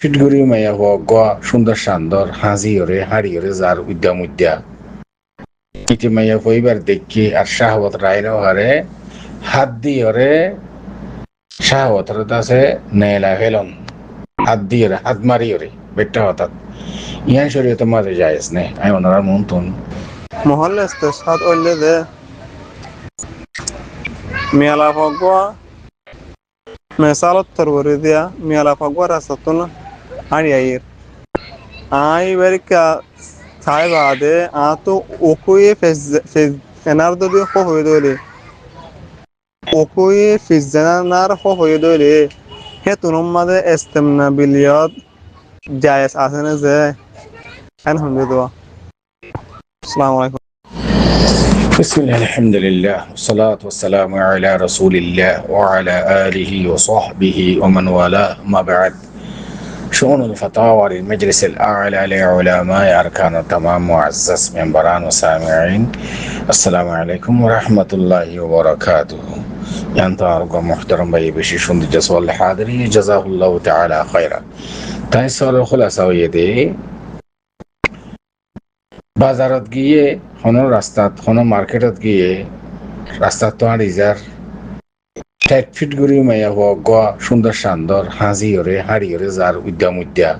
ফিটগুড়ি মাইয়া হওয়া গ সুন্দর সান্দর হাজি ওরে হাড়ি ওরে যার উদ্যম উদ্যা ইতি মাইয়া পইবার দেখি আর শাহবত রাইনো হারে হাত দিয়ে ওরে শাহবত আছে নেলা ফেলন হাত দিয়ে ওরে হাত মারি ওরে বেটটা হঠাৎ ইয়ান শরীয়তে মাঝে যায়স নে আমি ওনারা মন তুন মহল্লা استشهاد ওইলে দে মিয়ালা ফগwa মেসালত তরবরি দিয়া মিয়ালা ফগwa রাসাতুন আড়ি আইর আই বেরিকা ছাই বাদে আ তো ওকুয়ে ফেজ এনার দবি খো হয়ে দইলে ওকুয়ে ফিজানার খো হয়ে দইলে হে তুনুম মাদে ইস্তেমনা বিলিয়ত জায়েজ আছে না যে আলহামদুলিল্লাহ আসসালামু আলাইকুম بسم الله الحمد لله والصلاة والسلام على رسول الله وعلى آله وصحبه ومن والاه ما بعد شؤون الفتاوى للمجلس الأعلى لعلماء أركان التمام معزز منبران وسامعين السلام عليكم ورحمة الله وبركاته ينتهرق محترم بي بشي شند جسوال الحاضري جزاه الله تعالى خيرا تايسر الخلاصة ويدي বাজারত গিয়ে কোনো রাস্তাত কোনো মার্কেটত গিয়ে রাস্তাত তো আর ইজার 60 ফিট গুড়ি মাইয়া হওয়া গ সুন্দর সান্দর হাজি ওরে হাড়ি ওরে যার উদ্যম উদ্যা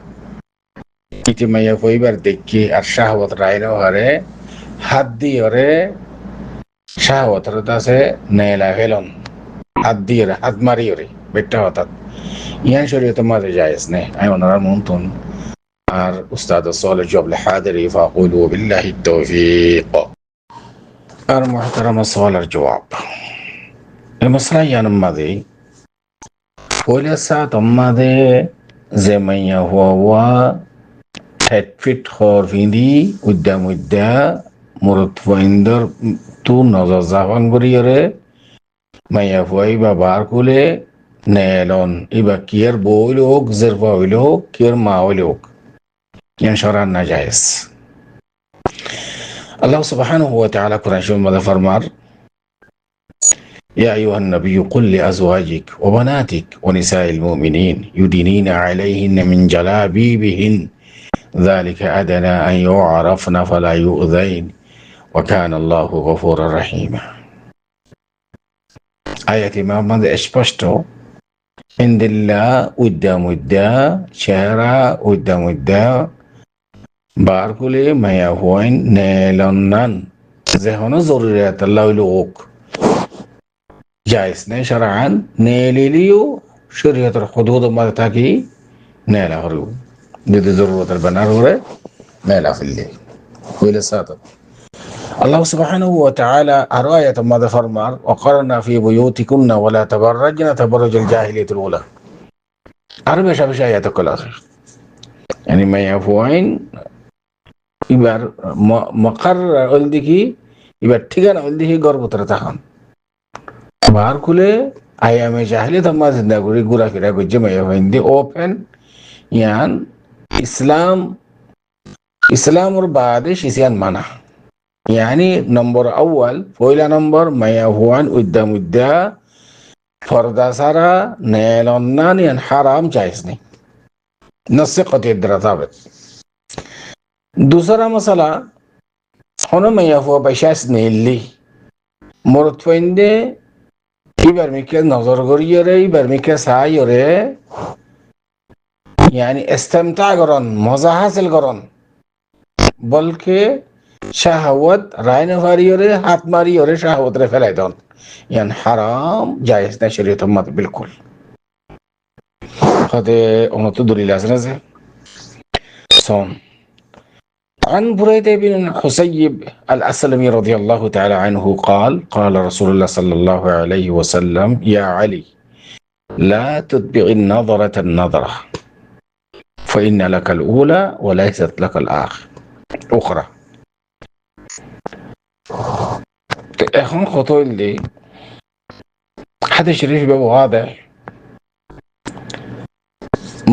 ইতি মাইয়া পইবার দেখি আর শাহবত রাইনো হারে হাত দিয়ে ওরে শাহবত আছে নেলা ফেলন হাত দিয়ে ওরে হাত মারি ওরে বেটটা হঠাৎ ইয়ান শরীয়তে মাঝে যায়স নে আমি ওনারা মন তুন আর উস্তাদ الصالح جواب الحاضري فأقول بالله التوفيق আর محترم الصالح الجواب المسألة ينمضي ولسا تمضي زي ما هو تدفت خورفيني قدام الدا مرد فاندر تو نظر زفان بريره ما يفوي ببار كله نيلون إبا كير بولوك زرفا ولوك كير ماولوك ينشر النجائز الله سبحانه وتعالى قرآن شو ماذا فرمار يا أيها النبي قل لأزواجك وبناتك ونساء المؤمنين يدينين عليهن من جلابيبهن ذلك أدنى أن يعرفن فلا يؤذين وكان الله غفورا رحيما آية ما ماذا إشبشتو عند الله قدام الدا شهرا قدام الدا বারকুলে মায়া হইন নেলন্নান যেহনো জরুরিয়াত আল্লাহ লোক জায়েজ নে শারআন নেলিলিও শরীয়তের হুদুদ মধ্যে থাকি নেলা হরু যদি জরুরতের বানার হরে নেলা ফিল্লে কইলে সাত আল্লাহ সুবহানাহু ওয়া তাআলা আরো আয়াত মধ্যে ফরমার ওয়াকারনা ফি বুয়ুতিকুন্না ওয়ালা তাবাররাজনা তাবাররুজাল জাহিলিয়াতুল উলা আর বেশা বেশা আয়াত কল আছে يعني মায়া হইন এবার মকার ওল দেখি এবার ঠিকানা ওল দেখি গর্ভতরে তখন বার খুলে আয়ামে চাহলে তোমার জিন্দা করি ঘোরাফেরা করছে মাইয়া হিন্দি ওপেন ইয়ান ইসলামর বাদে শিশিয়ান মানা يعني নম্বর আউয়াল পয়লা নম্বর মাইয়া হুয়ান উদ্দাম উদ্দা ফরদা সারা নেলন্নান ইয়ান হারাম জায়েজ নেই নসে কতির দ্বারা তাবেত दूसरा मसला होनो मैया हुआ बैशास नेली मोरत फैंदे इबार मिके नजर करियो रे इबार मिके सायो रे यानी इस्तेमता करन मजा हासिल करन बल्कि शाहवत रायन फारियो रे हाथ मारियो रे शाहवत रे फैलाई दन यानी हराम जायज ना शरीयत मत बिल्कुल खदे ono to daliil asna son عن بريدة بن حسيب الأسلمي رضي الله تعالى عنه قال قال رسول الله صلى الله عليه وسلم يا علي لا تتبع النظرة النظرة فإن لك الأولى وليست لك الأخرى এখন কত হইলে হাদিস শরীফ বাবু واضح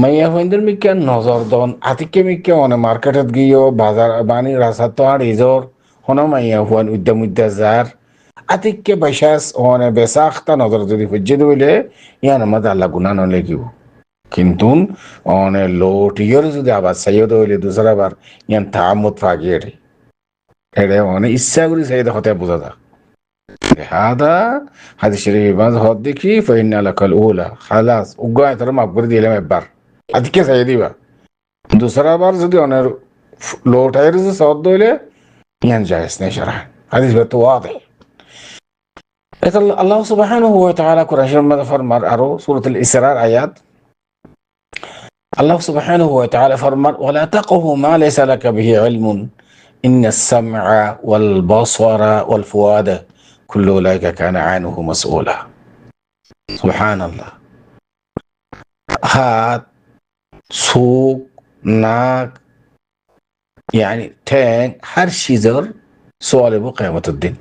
মাইয়া হইন্দের মিকে নজর দন আতিকে মিকে অনে মার্কেটত গিয়ে বাজার বানি রাস্তা তো আর ইজর হন মাইয়া হুয়ান উদ্যম উদ্দাজার আতিকে বাইশাস অনে বেসাখতা নজর যদি হুজ্জে দিলে ইয়ান আমাদের আল্লাহ গুনাহ নলেগিও কিন্তু অনে লোটিয়র যদি আবার সাইয়দ হইলে দুসরা বার ইয়ান তামুত ফাগিয়ে এটা অনে ইচ্ছা করি সাইয়দ হতে বোঝা যায় هذا هذا الشريف بعد هاد দেখি فإن لك الأولى خلاص উগা তোর মাফ করে দিলাম একবার আজকে সাইয়দ দিবা দুসরা বার যদি অনের লোটায়ের যে সদ দইলে ইয়ান জায়েজ নেই শরআ হাদিস বেতো واضح এটা আল্লাহ সুবহানাহু ওয়া তাআলা কোরআনের মধ্যে ফরমান আরো সূরাতুল ইসরার আয়াত আল্লাহ সুবহানাহু ওয়া তাআলা ফরমান ওয়ালা তাকফু মা লাইসা লাকা বিহি ইলমুন ইন্নাস সামআ ওয়াল বাসারা ওয়াল ফুয়াদা কুল্লু উলাইকা কানা আনহু মাসউলা সুবহানাল্লাহ হাত চোখ নাক يعني ঠ্যাং هر چیزৰ سوالব قیامت الدین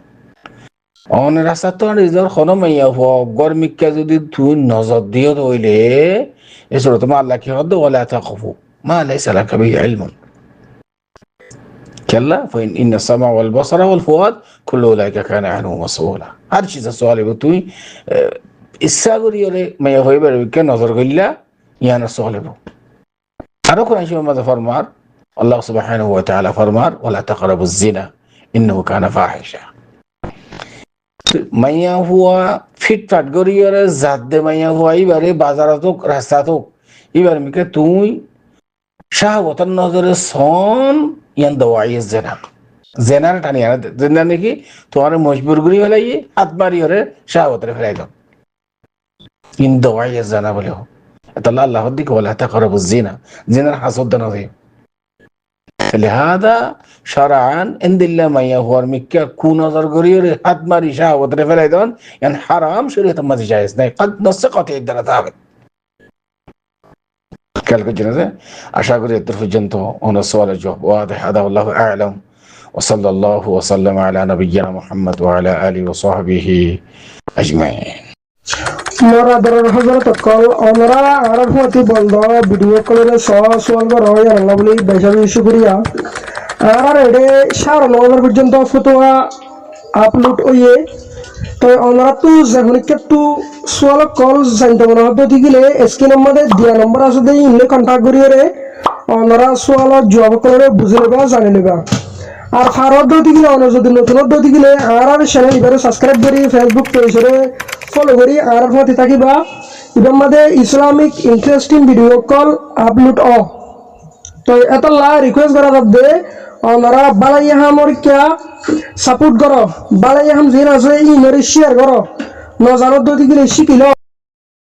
অন রাস্তা নিজের খনমাইয়া হওয়া গরমিকা যদি তুই নজর দিয়ে ধইলে এ সুরত মা আল্লাহ কি হদ ওয়ালা তাকফু মা লাইসা লাকা বিহি ইলমুন كلا فإن إن السمع والبصر والفؤاد كل أولئك كان عنه مسؤولا هر چیز سوالب তুই ইচ্ছা করি ওরে মাইয়া হয়ে বেরোকে নজর কইলা ইয়ানা সওয়ালব আরো কোরআন শরীফের মধ্যে ফরমান আল্লাহ সুবহানাহু ওয়া তাআলা ফরমান ওয়ালা তাকরাবুজ জিনা ইন্নাহু কানা ফাহিশা মাইয়া হুয়া ফিটফাট গরিয়রে জাত দে মাইয়া হুয়া এবারে বাজারত রাস্তাত এবার মিকে তুই শাহওয়াতার নজরে সন ইয়ান দওয়াই জেনা জেনার টানি আনা জেনা নাকি তোমার মজবুর করি হলাই হাত মারি হরে শাহওয়াতের ফেলাই দাও ইন দওয়াই জেনা বলে এটা আল্লাহ দিকে ওয়ালা তাকরাবুজ জিনা জিনার হাসদ না দেয় لهذا شرعا عند الله ما يهور مكة كون نظر غرير حد ما ريشا وتر فلايدون يعني حرام شريعة ما جائز নাই قد نسقط الدرا ثابت كلك جنازة আশা করি এত পর্যন্ত অন সওয়ালের জবাব واضح هذا والله اعلم وصلى الله وسلم على نبينا محمد وعلى اله وصحبه اجمعين মরাদর হযরত কল আমরা আরব হতে বন্ধ ভিডিও কলের সওয়াল করা হয় আল্লাহ বলি বেশি শুকরিয়া আর এডে 9:30 পর্যন্ত ফতোয়া আপলোড হইয়ে তো আমরা তো যখন একটু সওয়াল কল জানতে মনে হবে দিলে স্ক্রিনের মধ্যে দেয়া নম্বর আছে দেই ইনলে কন্টাক্ট করিয়ে রে আমরা সওয়াল জবাব করে বুঝে নেবা জানে নেবা আর ফারদ দিলে অন্য যদি নতুন দিলে আর চ্যানেল এবারে সাবস্ক্রাইব করি ফেসবুক পেজে ফলো করি আর হতে থাকিবা এর মধ্যে Islamic interesting video call upload তো এত লা রিকোয়েস্ট করা দে আমরা বালাইয়া মরিকা সাপোর্ট করো বালাইয়া জিন আছে ই মরি শেয়ার করো নজারত দিলে শিখিলো